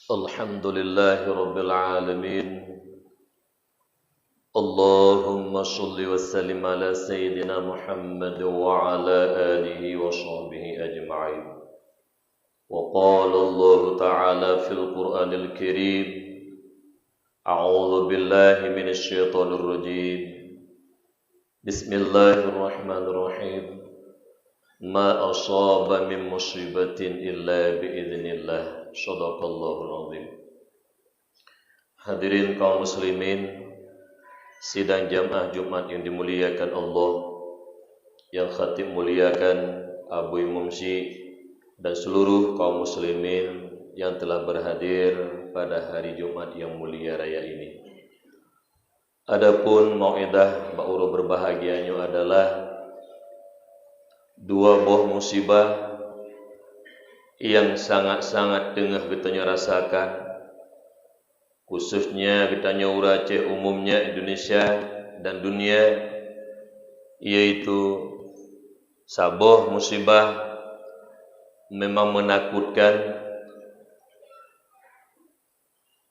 Alhamdulillahi Rabbil Alamin. Allahumma salli wa sallim ala Sayyidina Muhammad wa ala alihi wa sahbihi ajma'in. Wa qala Allah Ta'ala fil Qur'anil Karim, A'udhu billahi minasy syaithanir rajim. Bismillahirrahmanirrahim. Ma asaba min musibatin illa biiznillah. Shadaqallahul azim. Hadirin kaum muslimin, sidang jamaah Jumat yang dimuliakan Allah, yang khatib muliakan Abu Mumsi dan seluruh kaum muslimin yang telah berhadir pada hari Jumat yang mulia raya ini. Adapun mau'idah ba'uru berbahagianya adalah dua buah musibah yang sangat-sangat tengah kita rasakan, khususnya kita Aceh, umumnya Indonesia dan dunia, yaitu sebuah musibah memang menakutkan,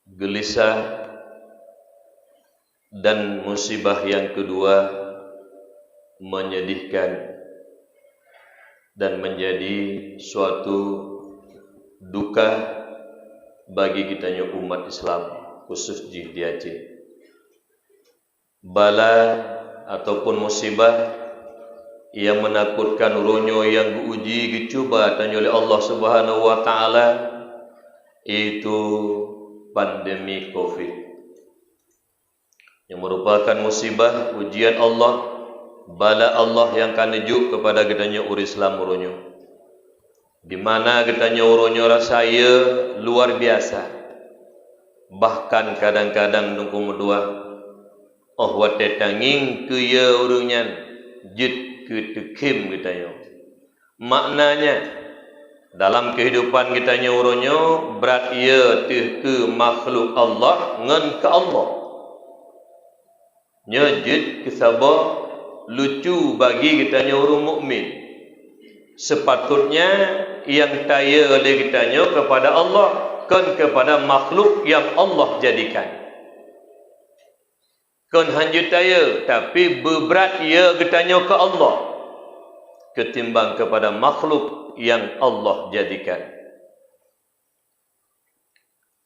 gelisah, dan musibah yang kedua menyedihkan dan menjadi suatu duka bagi kitanya umat Islam, khusus di Aceh. Bala ataupun musibah yang menakutkan, ronyo yang diuji, dicuba tanya oleh Allah Subhanahu wa taala, itu pandemi Covid, yang merupakan musibah ujian Allah, bala Allah yang akan nejuk kepada kitanya umat Islam ronyo. Di mana kitanya uronyo rasanya luar biasa. Bahkan kadang-kadang nunggu medua, oh wate tanging ke ya urunyan jid ke tekim kitanya. Maknanya dalam kehidupan kitanya uronyo berat ia ke makhluk Allah ngan ke Allah. Nyajid kesabah lucu bagi kitanya urung mukmin. Sepatutnya yang taya oleh kitanya kepada Allah, kan kepada makhluk yang Allah jadikan. Kan hanya taya, tapi berat ia kitanya ke Allah ketimbang kepada makhluk yang Allah jadikan.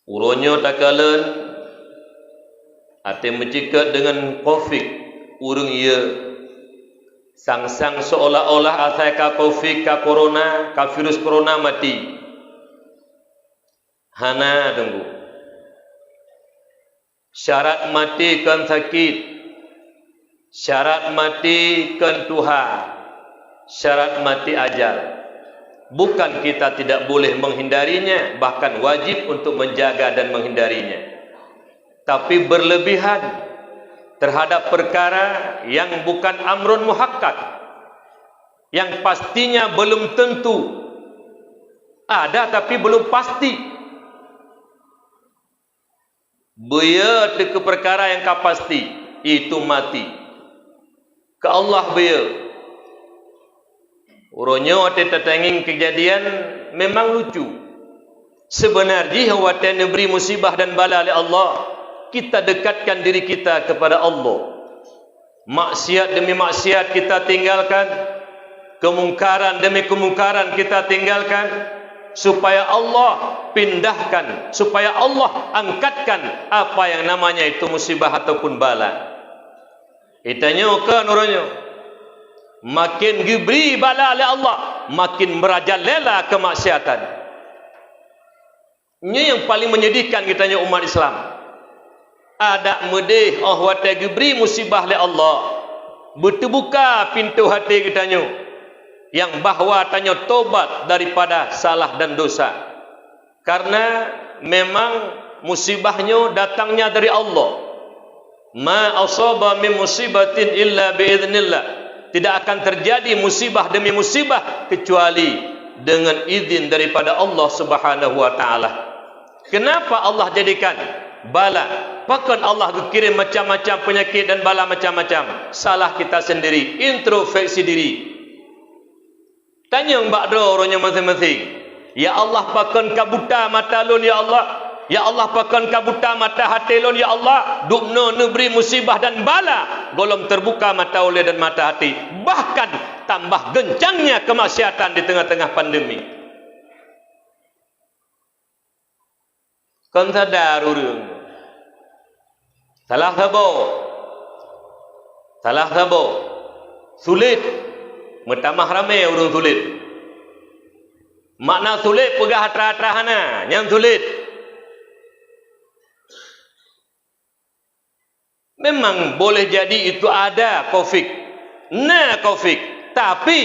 Uronyo takalan ate mencikat dengan Covid, urung ia sang-sang seolah-olah asal ka Covid, ka corona, ka virus corona mati. Hana tunggu. Syarat mati kan sakit. Syarat mati kan Tuhan. Syarat mati ajal. Bukan kita tidak boleh menghindarinya, bahkan wajib untuk menjaga dan menghindarinya. Tapi berlebihan terhadap perkara yang bukan amrun muhakkak, yang pastinya belum tentu ada tapi belum pasti. Beya ke perkara yang pasti itu mati. Ke Allah beya. Uronyo ate tatanging kejadian memang lucu. Sebenarnya wate neberi musibah dan bala oleh Allah, kita dekatkan diri kita kepada Allah. Maksiat demi maksiat kita tinggalkan, kemungkaran demi kemungkaran kita tinggalkan, supaya Allah pindahkan, supaya Allah angkatkan apa yang namanya itu musibah ataupun bala. Itanya kan orangnya makin diberi bala oleh Allah, makin merajalela kemaksiatan. Ini yang paling menyedihkan kitanya umat Islam. Ada medih oh wate diberi musibah oleh Allah, berterbuka pintu hati kitanya yang bahawa tanya tobat daripada salah dan dosa, karena memang musibahnya datangnya dari Allah. Ma asaba min musibatin illa biiznillah. Tidak akan terjadi musibah demi musibah kecuali dengan izin daripada Allah Subhanahu wa taala. Kenapa Allah jadikan bala? Bahkan Allah kirim macam-macam penyakit dan bala macam-macam. Salah kita sendiri, introspeksi diri. Tanya mbak do orangnya masing-masing. Ya Allah, bahkan kabuta mata lun ya Allah. Ya Allah pakan kabuta mata hati lon ya Allah, dukno neberi musibah dan bala, golom terbuka mata oleh dan mata hati. Bahkan tambah gencangnya kemaksiatan di tengah-tengah pandemi. Kon sadar urang. Salah sabo. Sulit. Metamah ramai urang sulit. Makna sulit pegah hatra-hatrahana, yang sulit. Memang boleh jadi itu ada COVID. Nah COVID. Tapi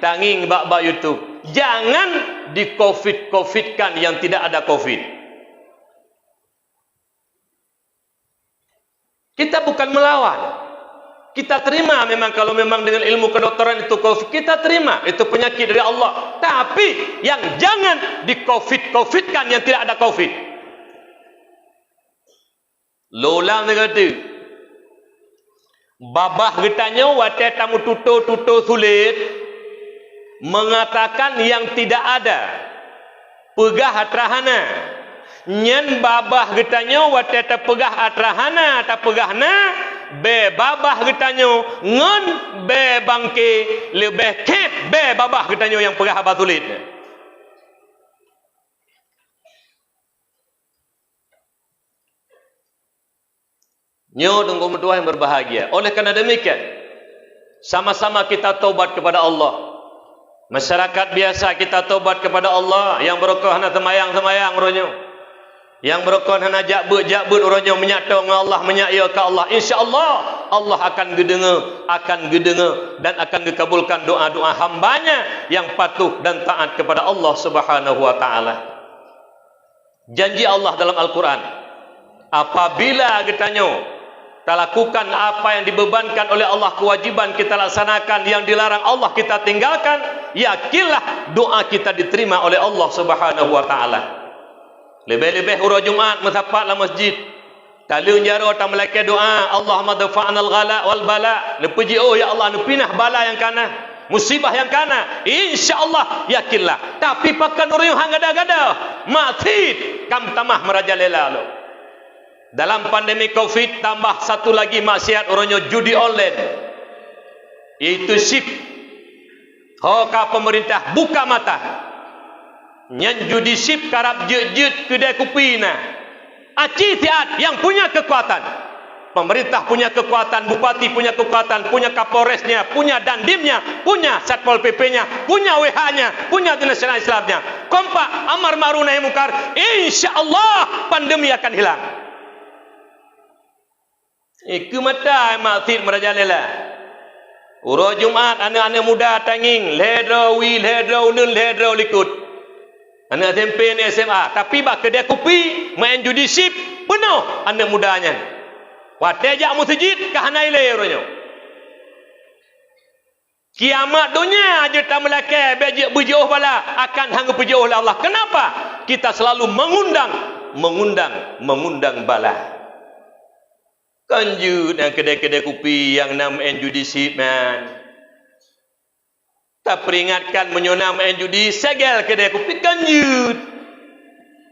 tanging bak-bak YouTube. Jangan di COVID-COVIDkan yang tidak ada COVID. Kita bukan melawan. Kita terima memang kalau memang dengan ilmu kedokteran itu COVID. Kita terima. Itu penyakit dari Allah. Tapi yang jangan di COVID-COVIDkan yang tidak ada COVID. Lolang negara babah getanya watai tamu tuto sulit mengatakan yang tidak ada pegah atrahana nyen babah getanya watai ta pegah atrahana ta pegahna be babah getanya ngon be bangke lebih kep be babah getanya yang pegah abah sulit. Nyo tunggu mertua yang berbahagia. Oleh karena demikian, sama-sama kita taubat kepada Allah. Masyarakat biasa kita taubat kepada Allah. Yang berokah hana semayang ronyo. Yang berokah hana jakbut ronyo menyatu dengan Allah, menyaya ke Allah. InsyaAllah Allah akan gedengar dan akan dikabulkan doa-doa hambanya yang patuh dan taat kepada Allah Subhanahu wa taala. Janji Allah dalam Al-Quran, apabila kita lakukan apa yang dibebankan oleh Allah, kewajiban kita laksanakan, yang dilarang Allah kita tinggalkan, yakinlah doa kita diterima oleh Allah Subhanahu wa taala. Lebih-lebih urus Jumat mesapatlah masjid. Kalau njaro ta melaka doa, Allahumma dafa'na al-ghala wal bala. Lepuji oh ya Allah, nepinah bala yang kana, musibah yang kana. Insyaallah yakinlah. Tapi pakan orang yang gada-gada, mati kam tamah merajalela lo. Dalam pandemi COVID tambah satu lagi maksiat orangnya judi online. Iaitu sip. Hoka pemerintah buka mata. Nyan judi sip karab jet-jet kedai kopi na. Aci tiat yang punya kekuatan. Pemerintah punya kekuatan, bupati punya kekuatan, punya kapolresnya, punya dandimnya, punya satpol PP-nya, punya WH-nya, punya Dinas Nasional Islamnya. Kompak amar ma'ruf nahi munkar. Insyaallah pandemi akan hilang. Iku mata maksud merajalela. Urus Jumat anak-anak muda tanging ledro likut. Anak SMP ni SMA, tapi bak kedai kopi main judi sip penuh anak mudanya. Watai jak masjid kahana ile orangnya. Kiamat dunia aja tak melaka berjauh bala akan hang berjauh oleh Allah. Kenapa? Kita selalu mengundang bala. Kanjut yang kedai-kedai kopi yang nam judi sip man. Tak peringatkan menyonam judi segel kedai kopi kanjut.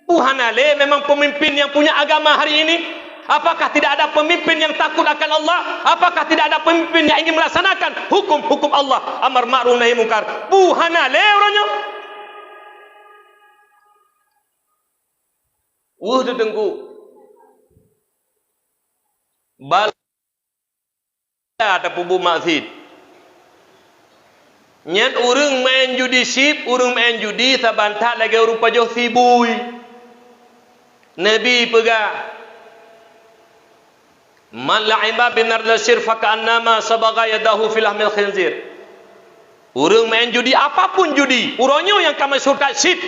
Puhanale memang pemimpin yang punya agama hari ini. Apakah tidak ada pemimpin yang takut akan Allah? Apakah tidak ada pemimpin yang ingin melaksanakan hukum-hukum Allah? Amar ma'ruf nahi munkar. Puhanale orangnya. Dengku. Bala ada pubu masjid. Nyan urang main judi sip, urang main judi sabantah lagi rupa jauh sibui. Nabi pegah. Man la'iba binar lasir faka'annama sabaga yadahu filahmil khinzir. Urang main judi apapun judi, uronyo yang kami surkat sip.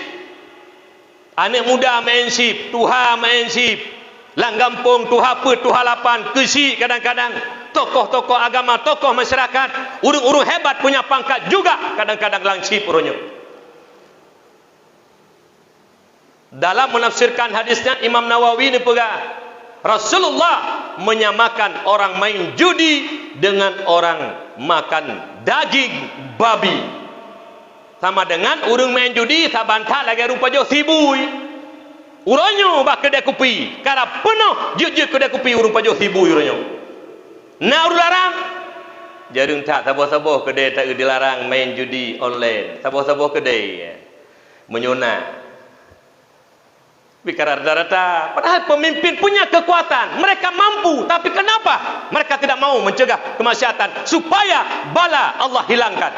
Anak muda main sip, tuha main sip. Langgampung, tuha put, tuha lapan, kesi kadang-kadang. Tokoh-tokoh agama, tokoh masyarakat, urung-urung hebat punya pangkat juga kadang-kadang langsip urungnya. Dalam menafsirkan hadisnya Imam Nawawi ni pegah, Rasulullah menyamakan orang main judi dengan orang makan daging babi. Sama dengan urung main judi sabantah lagi rupa jauh sibui. Uronyo ba kedai kopi. Karena penuh je kedai kopi urung pajo hibu uronyo. Nak urung larang. Jarung tak sabar-sabar kedai tak dilarang main judi online. Sabar-sabar kedai. Menyona. Bicara rata-rata. Padahal pemimpin punya kekuatan. Mereka mampu. Tapi kenapa mereka tidak mau mencegah kemaksiatan supaya bala Allah hilangkan?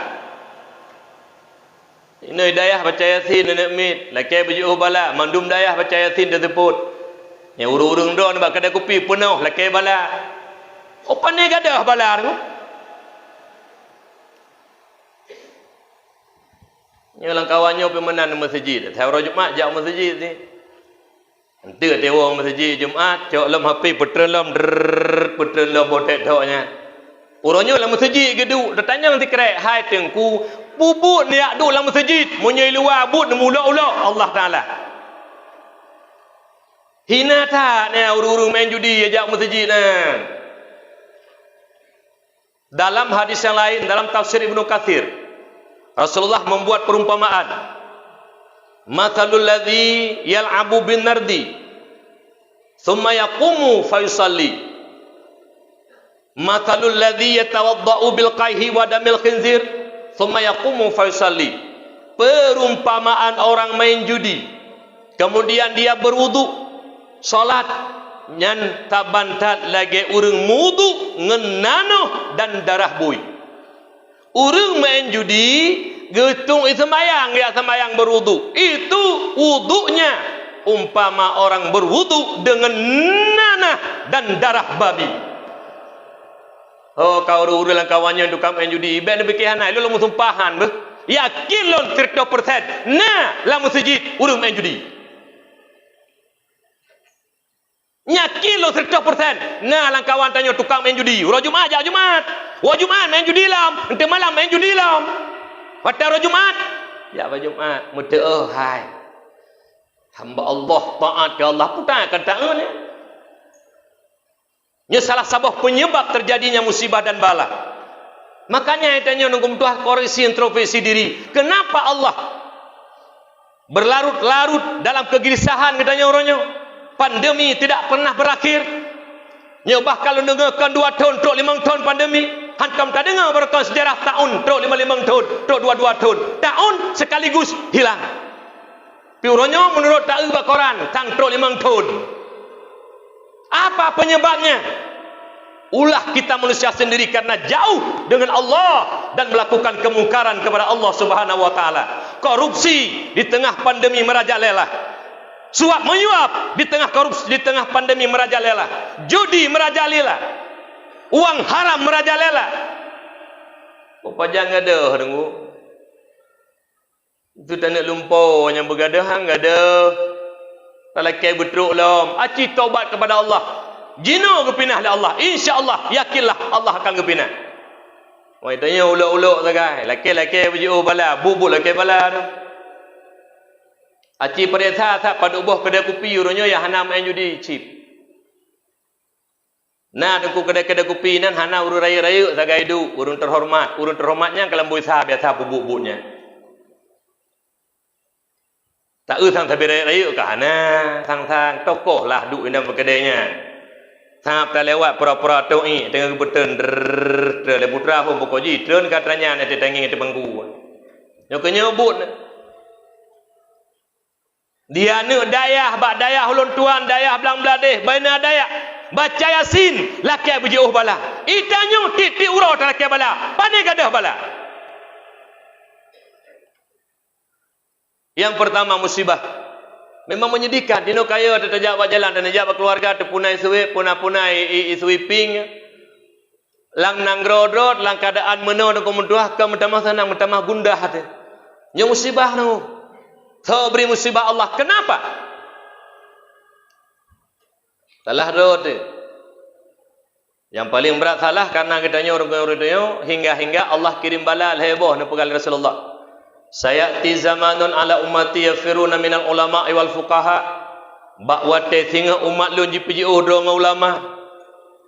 Ini dayah baca Yasin nenek mit. Laki berjuh bala. Mandum dayah baca Yasin tersebut. Yang urung-urung don bak kedai kopi penuh laki bala. Opan ni gadah bala tu. Ni orang kawannya pemenan masjid. Hari Jumaat jak masjid ni. Nanti tewang masjid Jumaat, cok lam HP petren lam botek toknya. Urangnya lam masjid geduk, datanya nanti kerek, hai tengku, bubut ni aduk lam masjid, munyai luar but mula-ula Allah Taala. Hina tak ni urung-urung main judi ajak masjid nah. Dalam hadis yang lain, dalam tafsir Ibnu Katsir, Rasulullah membuat perumpamaan. Mathalul ladzi yal'abu bin nardi thumma yaqumu fa yusalli. Mathalul ladzi yatawaddau bil qayhi wa damil khinzir thumma yaqumu fa yusalli. Perumpamaan orang main judi kemudian dia berwudu salat nyan tabantat lagi urang mudu ngenano dan darah bui. Urang main judi getung sembayang dia sembayang berwudu. Itu wudunya umpama orang berwudu dengan nanah dan darah babi. Oh kau urang kawannya tukang main judi ben bekihanai lu lamun sumpahan beh. Yakin lon 100%. Nah, la masjid urang main judi. Yakin lon 100%. Nah, lang kawan tanya tukang main judi. Ura Jumaat jak Jumaat. Wa Jumaat main judi lam, ente malam main judi lam. Pada Jumaat, ya pada Jumaat, muda hai. Hamba Allah taat ke Allah pun tak akan taat ni. Ini salah satu penyebab terjadinya musibah dan bala. Makanya tanya nunggu tuah koreksi introspeksi diri. Kenapa Allah berlarut-larut dalam kegelisahan katanya orangnya? Pandemi tidak pernah berakhir. Nyobah kalau dengarkan 2 tahun, 5 tahun pandemi. Hankam tak dengar berkon sejarah tahun, truk 5 tahun, truk 2 tahun. Tahun sekaligus hilang. Piuronyo menurut tak Quran, tang truk 5 tahun. Apa penyebabnya? Ulah kita manusia sendiri karena jauh dengan Allah dan melakukan kemungkaran kepada Allah Subhanahu wa taala. Korupsi di tengah pandemi merajalela. Suap menyuap di tengah korupsi, di tengah pandemi merajalela. Judi merajalela. Uang haram merajalela. Apa jangan ada tunggu. Itu tanah lumpur yang bergadah hang ada. Kalau kai betruk lam, aci taubat kepada Allah. Jino kepinah oleh Allah. Insya-Allah yakinlah Allah akan kepinah. Wai tanya uluk-uluk sagai. Laki-laki berjauh bala, bubuk laki bala tu. Aci perintah tak pada ubah kedai kopi urangnya yang hana main judi chip. Nah, tengku kedai-kedai kopi nan hana urang raya-raya sagai du, urang terhormat. Urang terhormatnya kalau bui sah biasa bubuk-bubuknya. Tak sang tabi raya-raya ke hana, sang tokoh lah duk dalam kedainya. Sang tak lewat pura-pura toi dengan kebetulan le putra pun pokoji tren katanya nanti tangi itu bangku. Yo kenyebut. Dia ne dayah bak dayah ulun tuan dayah belang beladeh baina dayah. Baca Yasin laki berjauh bala. Itanyo titik urau laki bala. Pandai gadah bala. Yang pertama musibah. Memang menyedihkan. Dino kaya terjak jalan dan terjak keluarga terpunai suwi, punai-punai sweeping. Lang nangrodot, lang keadaan meno dan kemudian ke mentamah senang, mentamah gundah hati. Yang musibah no. So beri musibah Allah. Kenapa? Salah road. Yang paling berat salah karena katanya orang-orang hingga Allah kirim bala heboh na pegal Rasulullah. Sayati zamanun ala ummati yafiruna minal ulama wal fuqaha. Bakwate singa umat lu jipi dengan ulama.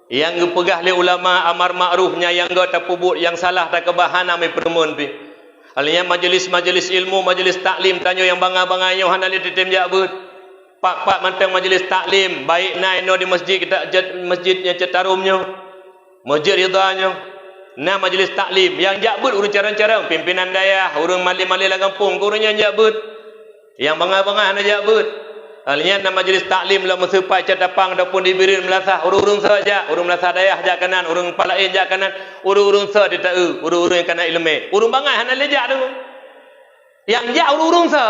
Yang pegah le ulama amar ma'rufnya yang go tapubut yang salah tak kebahana me permun pi. Alnya majlis-majlis ilmu, majlis taklim tanyo yang bangga-bangga yo hanali titim jabut. Pak mantang majlis taklim, baik nai no di masjid kita masjidnya cetarumnya, masjid ridanya. Nah majlis taklim yang jabut urus cara-cara pimpinan dayah, urung mali-mali la kampung, urungnya jabut. Yang bangah-bangah na jabut. Halnya na majlis taklim la mesupai catapang dapun dibirin melasah, urung saja, urung melasah dayah jak kanan, urung palain jak kanan, urung sa di tau, urung yang kana ilmu. Urung bangah hana lejak tu. Yang jak urung sa.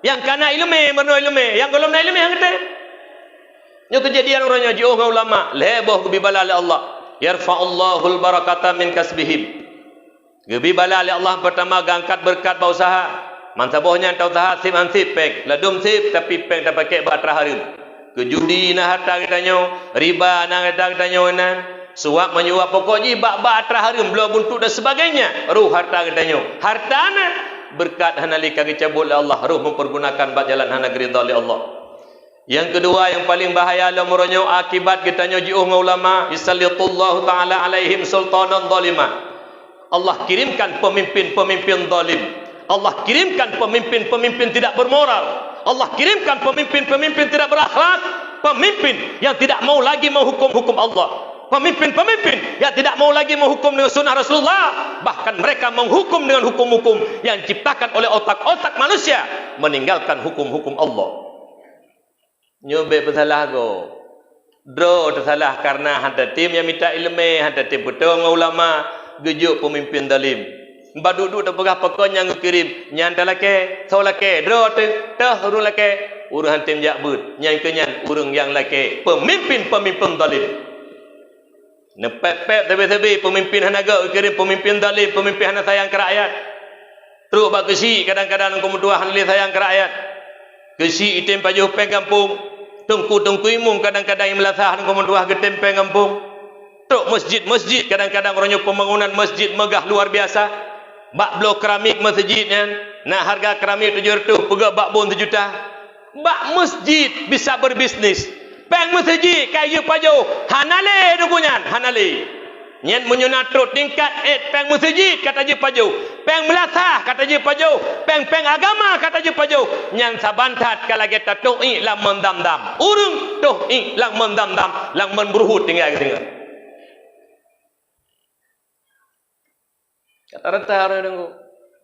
Yang kana ilmu, mano ilmu, yang golom na ilmu hang kete. Nyo kejadian orangnya jauh dengan ulama, leboh gebi bala oleh Allah. Yarfa'ullahu al-barakata min kasbihim. Gebi bala oleh Allah pertama gangkat berkat berusaha. Mansabohnya entah usaha sip ansip peng, ladum sip tapi peng tak pakai batra harim. Kejudi na harta kita nyo, riba na harta kita nyo nan, suap menyuap pokoknya batra harim, belah buntuk dan sebagainya. Ruh harta kita nyo, harta na berkat hanalika dicabut oleh Allah, ruh mempergunakan bak jalan hana ridha oleh Allah. Yang kedua yang paling bahaya la muronyo akibat kita nyo jiuh ulama, isallitullahu taala alaihim sultanan zalimah. Allah kirimkan pemimpin-pemimpin zalim. Allah kirimkan pemimpin-pemimpin tidak bermoral. Allah kirimkan pemimpin-pemimpin tidak berakhlak, pemimpin yang tidak mau lagi menghukum-hukum Allah. Pemimpin-pemimpin yang tidak mau lagi menghukum dengan sunnah Rasulullah, bahkan mereka menghukum dengan hukum-hukum yang diciptakan oleh otak-otak manusia, meninggalkan hukum-hukum Allah. Nyobe bersalah go, dro tersalah karena hantar tim yang minta ilmu, hantar tim betul ulama, gejuk pemimpin dalim. Baduduk tak pegah pokoknya ngirim, nyantai lake, so lake, dro teh urung lake, urung hantim jakbut, nyang kenyan urung yang lake, pemimpin-pemimpin dalim. Nepep-pep tebi-tebi pemimpin hanaga kirim pemimpin dalim, pemimpin hana sayang ke rakyat. Teruk bak kesi kadang-kadang kemudian hanli sayang ke rakyat. Kesi item pajuh peng kampung, tungku-tungku imum kadang-kadang yang melasah kemudian getem peng kampung. Teruk masjid-masjid kadang-kadang orangnya pembangunan masjid megah luar biasa. Bak blok keramik masjidnya, nah harga keramik 700, pegak bak bon 1 juta. Bak masjid bisa berbisnis. Peng masjid kayu pajau hanale dukunyan hanale nyen munyuna trut tingkat peng masjid kata je pajau peng melasah kata je pajau peng agama kata je pajau nyen sabantat kala kita tu'i lang mendam-dam urung tu'i lang mendam-dam lang menberuhut tinggal tengah kata rata orang dengu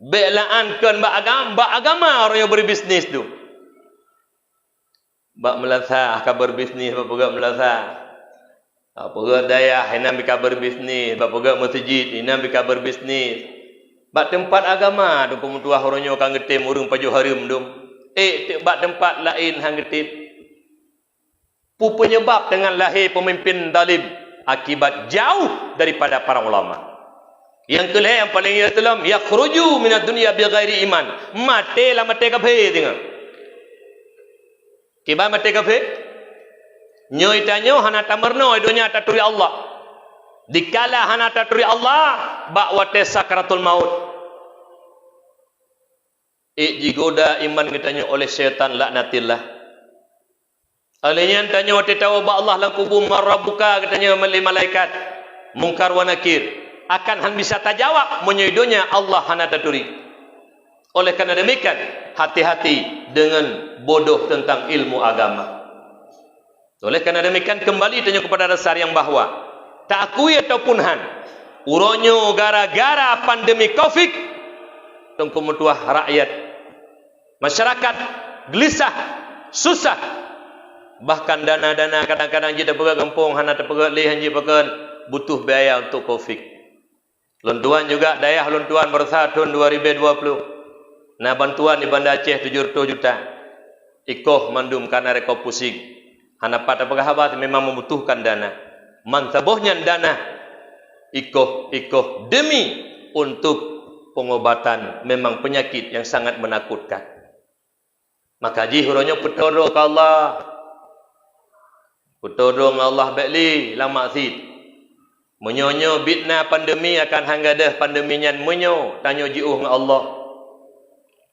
belaan kan bak agama orang yang berbisnis tu. Bak melasah kabar bisnis bak pegak melasah. Pegak dayah inam kabar bisnis, bak pegak masjid inam kabar bisnis. Bak tempat agama dum pemutuah oronyo kang getim urung paju harim dum. Bak tempat lain hang getim. Pu penyebab dengan lahir pemimpin zalim akibat jauh daripada para ulama. Yang kelih yang paling ialah yakhruju minad dunya bighairi iman. Mate kafir tengok. Kiba mati kafir nyo itanyo hana tamerno idonya taturi Allah dikala hana taturi Allah bak wate sakaratul maut jigoda iman kitanyo oleh syaitan laknatillah alenya tanyo wate tahu ba Allah lang kubur marabbuka kitanyo mali malaikat mungkar wa nakir akan han bisa tajawab menyoidonya Allah hana taturi. Oleh karena demikian, hati-hati dengan bodoh tentang ilmu agama. Oleh karena demikian, kembali tanya kepada dasar yang bahwa tak akui ataupun han, uronyo gara-gara pandemi COVID, tengku mutuah rakyat, masyarakat gelisah, susah. Bahkan dana-dana kadang-kadang kita pergi kampung, hana terpergi lihan je pakan butuh biaya untuk COVID. Luntuan juga dayah luntuan bersah tahun 2020. Nah bantuan di Banda Aceh 700 juta. Ikoh mandum karena reko pusing. Hana pada pegawai memang membutuhkan dana. Mansabohnya dana. Ikoh demi untuk pengobatan memang penyakit yang sangat menakutkan. Maka jihuronya petoro ke Allah. Petoro Allah bekli lama sid. Menyonyo bitna pandemi akan hanggadah pandeminya menyo tanyo jiuh dengan Allah.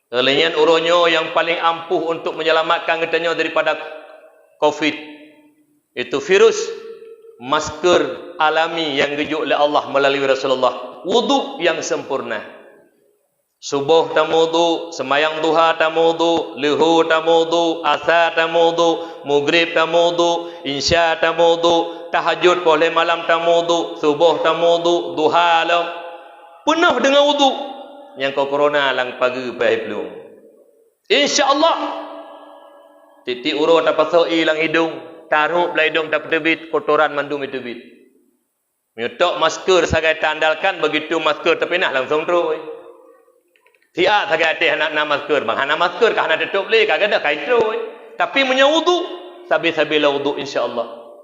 Kalian uronyo yang paling ampuh untuk menyelamatkan kita daripada COVID itu virus masker alami yang gejuk oleh Allah melalui Rasulullah, wuduk yang sempurna, Subuh tak wudu, semayang duha tak wudu, luhur tak wudu, asar tak wudu, maghrib tak wudu, isya tak wudu, tahajud boleh malam tak wudu, subuh tak wudu, duha lah penuh dengan wudu. Yang kau corona lang pagi pai belum. Insya-Allah. Titik urut tak pasal hilang hidung, taruh belai hidung tak terbit, kotoran mandum itu bit. Nyetok masker sebagai tandalkan, begitu masker terpinah langsung terus. Tiap sahaja hati nak masker, bang nak masker kah nak tutup leh, kagak ada kaitro. Tapi menyawudu, sabi-sabilah wudu insya-Allah.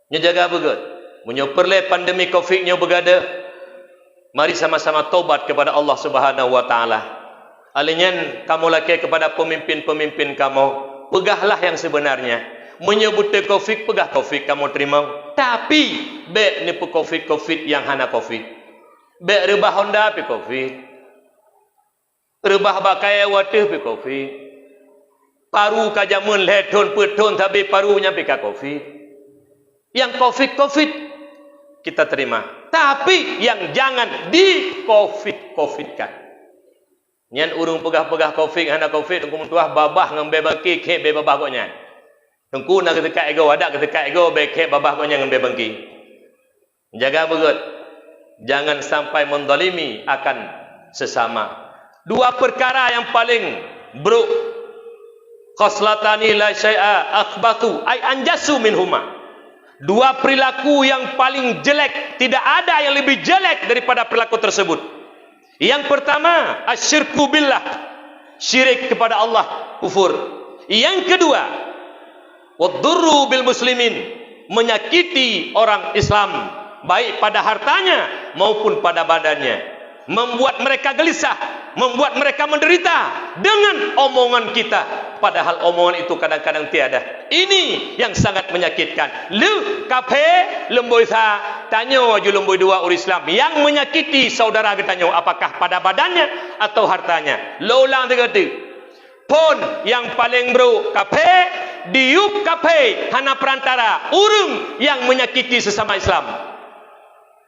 Nya jaga begut. Munyo perle pandemi Covid nya begada. Mari sama-sama taubat kepada Allah Subhanahu wa taala. Alinyan kamu laki kepada pemimpin-pemimpin kamu, pegahlah yang sebenarnya. Menyebut Covid, pegah Covid kamu terima. Tapi be ni Covid yang hana Covid. Be rebah Honda pe Covid. Rebah bakai water pe Covid. Paru kajamun ledon peton tapi parunya pe Covid. Yang Covid kita terima. Tapi yang jangan di Covid-Covidkan. Nyan urung pegah-pegah Covid hana Covid tunggu tuah babah ngambe bangki ke be babah koknya. Tunggu nak ketika ego ada ketika ego be ke babah koknya ngambe bangki. Jaga begut. Jangan sampai mendolimi akan sesama. Dua perkara yang paling buruk. Khoslatani la syai'a akhbatu ay anjasu minhuma. Dua perilaku yang paling jelek, tidak ada yang lebih jelek daripada perilaku tersebut. Yang pertama, asyirku billah, syirik kepada Allah, kufur. Yang kedua, wadurru bil muslimin, menyakiti orang Islam, baik pada hartanya maupun pada badannya. Membuat mereka gelisah, membuat mereka menderita dengan omongan kita, padahal omongan itu kadang-kadang tiada. Ini yang sangat menyakitkan. Lu kafe lemboi sa tanyo aju lemboi dua orang Islam yang menyakiti saudara kita, apakah pada badannya atau hartanya. Lo ulang tiga tu. Pon yang paling bro kafe diuk kafe hana perantara urung yang menyakiti sesama Islam.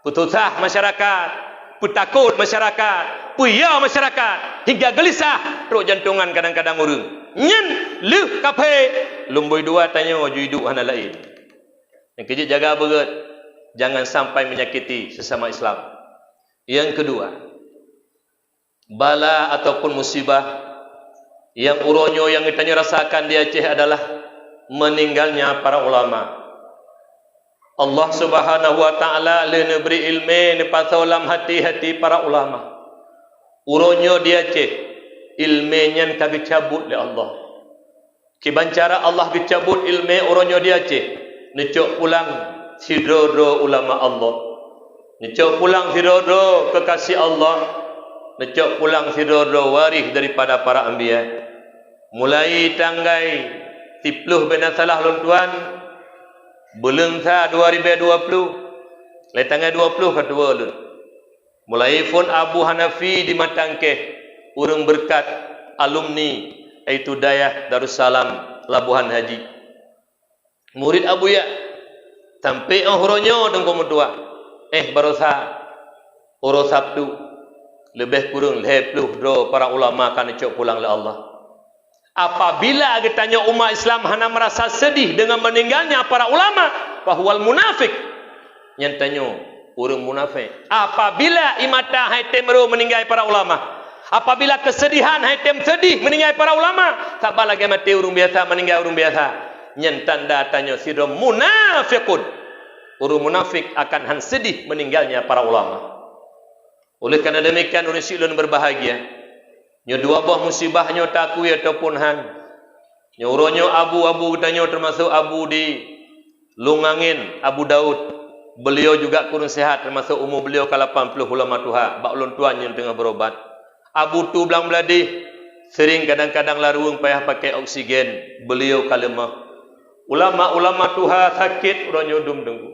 Putusah masyarakat, putakut masyarakat, puya masyarakat, hingga gelisah roh jantungan kadang-kadang urung. Nyen lu kafe lumboi dua tanya waju hidup hana lain. Yang kejut jaga begut, jangan sampai menyakiti sesama Islam. Yang kedua, bala ataupun musibah yang uronyo yang kita rasakan di Aceh adalah meninggalnya para ulama. Allah Subhanahu wa taala le neberi ilmu ne pasolam hati-hati para ulama. Uronyo dia Aceh ilmunya kagak cabut le Allah. Kibancara Allah dicabut ilmu uronyo dia Aceh. Necok pulang sidro ulama Allah. Necok pulang sidro kekasih Allah. Necok pulang sidro waris daripada para anbiya. Mulai tanggai 10 benasalah lontuan Belum sa 2020 le tanggal 20 kedua lu. Mulai pun Abu Hanafi di Matangkeh urang berkat alumni iaitu Dayah Darussalam Labuhan Haji. Murid Abu Ya sampai horonya dengko mutua. Barosa oro Sabtu lebih kurang 20 para ulama kan cok pulang le Allah. Apabila ditanya umat Islam hana merasa sedih dengan meninggalnya para ulama, bahwa munafik yang tanya orang munafik. Apabila imata haitem meninggal para ulama, apabila kesedihan haitem sedih meninggal para ulama, tak lagi mati orang biasa meninggal orang biasa. Yang tanda tanya sira munafiqun. Orang munafik akan han sedih meninggalnya para ulama. Oleh kerana demikian orang silun berbahagia. Nyo dua buah musibahnya takui ataupun han. Nyo uronyo abu danyo termasuk abu di Lungangin, Abu Daud. Beliau juga kurang sehat, termasuk umur beliau ke 80 ulama tuha. Bak ulun tuan yang tengah berobat. Abu tu belang beladih, sering kadang-kadang laruang payah pakai oksigen. Beliau kalemah. Ulama-ulama tuha sakit uronyo dum dengku.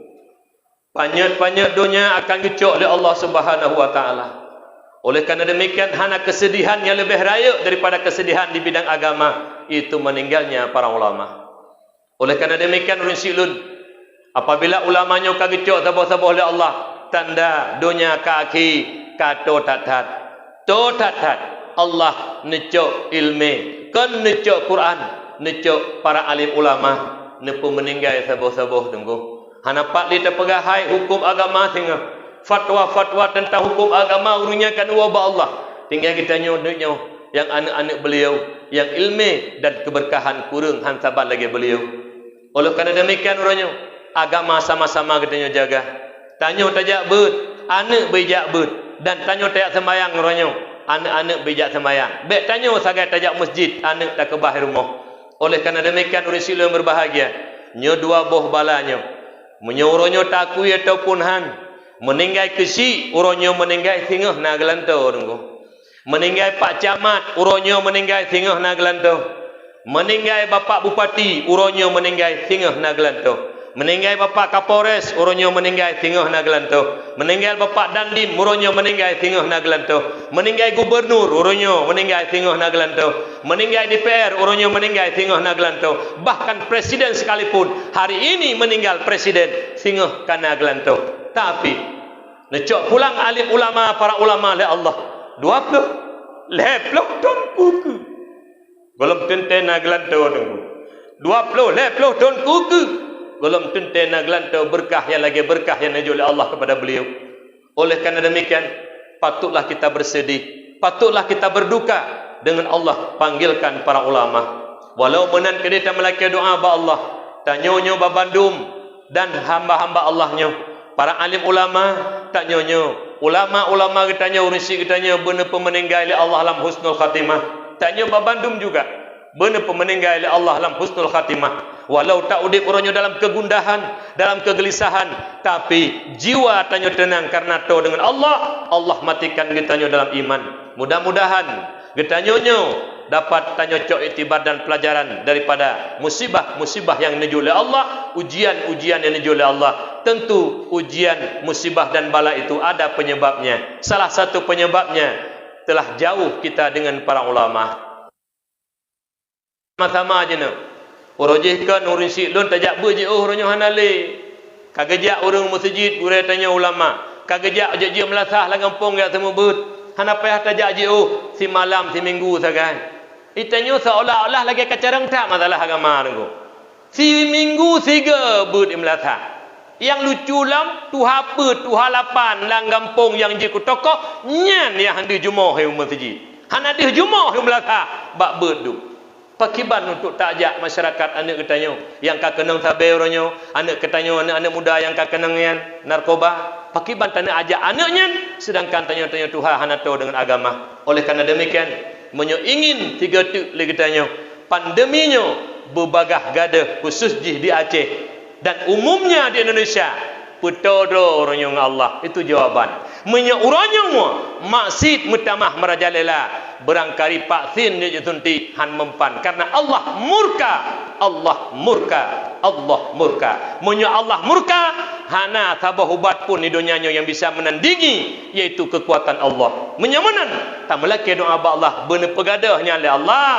Panyat-panyat dunia akan gecok oleh Allah Subhanahu wa taala. Oleh kerana demikian hana kesedihan yang lebih raya daripada kesedihan di bidang agama, itu meninggalnya para ulama. Oleh kerana demikian ulun silun, apabila ulamanya kagecok sabah-sabah oleh Allah, tanda dunia kaki kato tatat. Totat Allah necok ilmu, kan necok Quran, necok para alim ulama, nepu meninggal saboh-saboh tunggu. Hanapak li terpegahai hukum agama tinggal. Fatwa-fatwa tentang hukum agama urunya kan wabah Allah. Tinggal kita nyodoknya yang anak-anak beliau, yang ilmu dan keberkahan kurang hantabat lagi beliau. Oleh kerana demikian urangnya, agama sama-sama kita jaga. Tanya tajak bet, anak bijak bet, dan tanya tajak sembayang urangnya. Anak-anak bijak sembahyang. Baik tanya sagai tajak masjid, anak tak ke bahir rumah. Oleh kerana demikian urang Islam berbahagia. Nyo dua boh balanya. Menyuruhnya takui ataupun han. Meninggal kesi, urangnya meninggal tingah na gelantau tunggu. Meninggal Pak Camat, urangnya meninggal tingah na gelantau. Meninggal Bapak Bupati, urangnya meninggal tingah na gelantau. Meninggal Bapak Kapolres, urangnya meninggal tingah na gelantau. Meninggal Bapak Dandim, urangnya meninggal tingah na gelantau. Meninggal Gubernur, urangnya meninggal tingah na gelantau. Meninggal DPR, urangnya meninggal tingah na gelantau. Bahkan presiden sekalipun hari ini meninggal presiden tingah kana gelantau. Tapi necok pulang alim ulama, para ulama oleh Allah 20 leplok ton kuku golom tenten na gelantau tunggu 20 leplok ton kuku golom tenten na gelantau berkah yang lagi berkah yang oleh Allah kepada beliau. Oleh kerana demikian patutlah kita bersedih, patutlah kita berduka dengan Allah panggilkan para ulama. Walau menan kedita melaki doa ba Allah tanyonyo ba Bandung dan hamba-hamba Allahnya para alim ulama tak nyonyo ulama-ulama kitanya urisi kitanya benar pemeninggal Allah alam husnul khatimah taknya ba Bandung juga benar pemeninggal Allah alam husnul khatimah. Walau tak udip orangnya dalam kegundahan, dalam kegelisahan, tapi jiwa tanya tenang karena tahu dengan Allah, Allah matikan kitanya dalam iman. Mudah-mudahan kitanya dapat tanya cok iktibar dan pelajaran daripada musibah-musibah yang diju oleh Allah, ujian-ujian yang diju oleh Allah. Tentu ujian, musibah dan bala itu ada penyebabnya. Salah satu penyebabnya telah jauh kita dengan para ulama. Sama-sama aja nak. Orojihkan orang siklon tajak berje orangnya hanale. Kagejak orang masjid gure tanya ulama. Kagejak je melasah la kampung ya semua ber. Hanapah tajak je si malam si minggu sagai. Itanya seolah-olah lagi kacarang tak masalah agama tu. Si minggu tiga ber melasah. Yang lucu lam tu apa tu halapan lang kampung yang je ku tokoh nyan yang hendak jumaah yang masjid. Han ada jumaah yang melasah bak ber tu. Pakiban untuk takjak masyarakat anak ketanya yang kakenang sabai orangnya, anak ketanya anak-anak muda yang kakenang yang narkoba. Pakiban tanah ajak anaknya sedangkan tanya-tanya Tuhan hana tahu dengan agama. Oleh kerana demikian, menyo ingin tiga tu lagi tanya pandeminya berbagah gada khusus di Aceh dan umumnya di Indonesia. Putodo orangnya Allah itu jawaban. Menyo orangnya maksud mutamah merajalela berangkari vaksin dia suntik han mempan karena Allah murka, Allah murka, Allah murka. Menyo Allah murka hana tabah ubat pun di dunianya yang bisa menandingi yaitu kekuatan Allah. Menyamanan tak melaki doa Allah benar pegadahnya oleh Allah,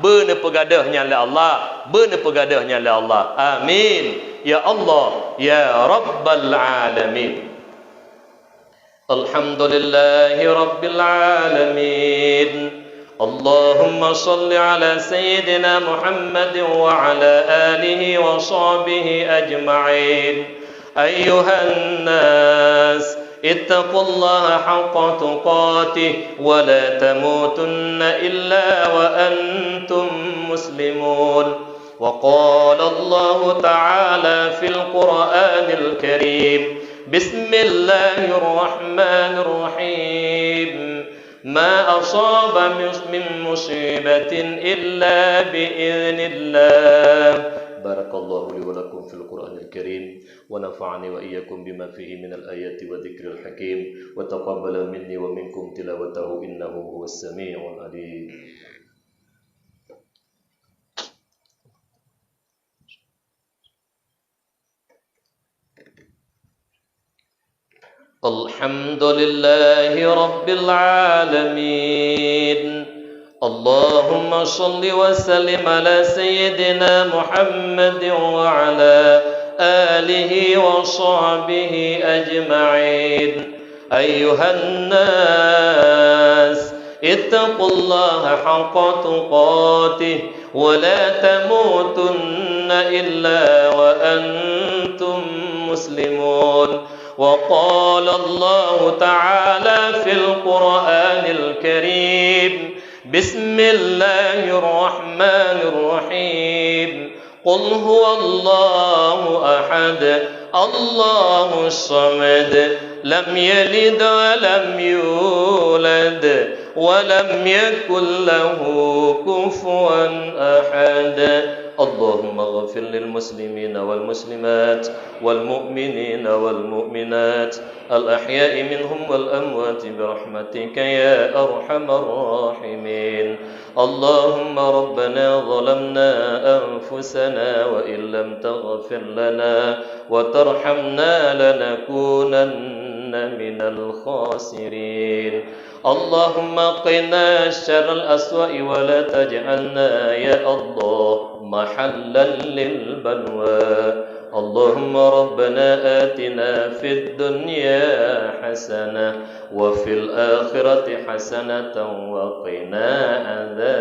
benar pegadahnya oleh Allah, benar pegadahnya oleh Allah. Amin ya Allah ya Rabbal alamin. Alhamdulillahi Rabbil Alamin. Allahumma salli ala Sayyidina Muhammad wa ala alihi wa sahbihi ajma'in. Ayyuhan nas ittaqullaha haqqa tuqatih wa la tamutunna illa wa antum muslimun. Wa qala Allah ta'ala fil Qur'anil Karim بسم الله الرحمن الرحيم ما أصاب من مصيبة إلا بإذن الله. بارك الله لي ولكم في القرآن الكريم ونفعني وإياكم بما فيه من الآيات والذكر الحكيم وتقبل مني ومنكم تلاوته إنه هو السميع العليم. الحمد لله رب العالمين. اللهم صل وسلم على سيدنا محمد وعلى آله وصحبه أجمعين. أيها الناس اتقوا الله حق تقاته ولا تموتن إلا وأنتم مسلمون. وقال الله تعالى في القرآن الكريم: بسم الله الرحمن الرحيم. قل هو الله أحد الله الصمد لم يلد ولم يولد ولم يكن له كفوا أحد. اللهم اغفر للمسلمين والمسلمات والمؤمنين والمؤمنات الأحياء منهم والأموات برحمتك يا أرحم الراحمين. اللهم ربنا ظلمنا أنفسنا وإن لم تغفر لنا وترحمنا لنكونن من الخاسرين. اللهم قنا شر الأسوأ ولا تجعلنا يا الله محلا للبلوى. اللهم ربنا آتنا في الدنيا حسنة وفي الآخرة حسنة وقنا عذاب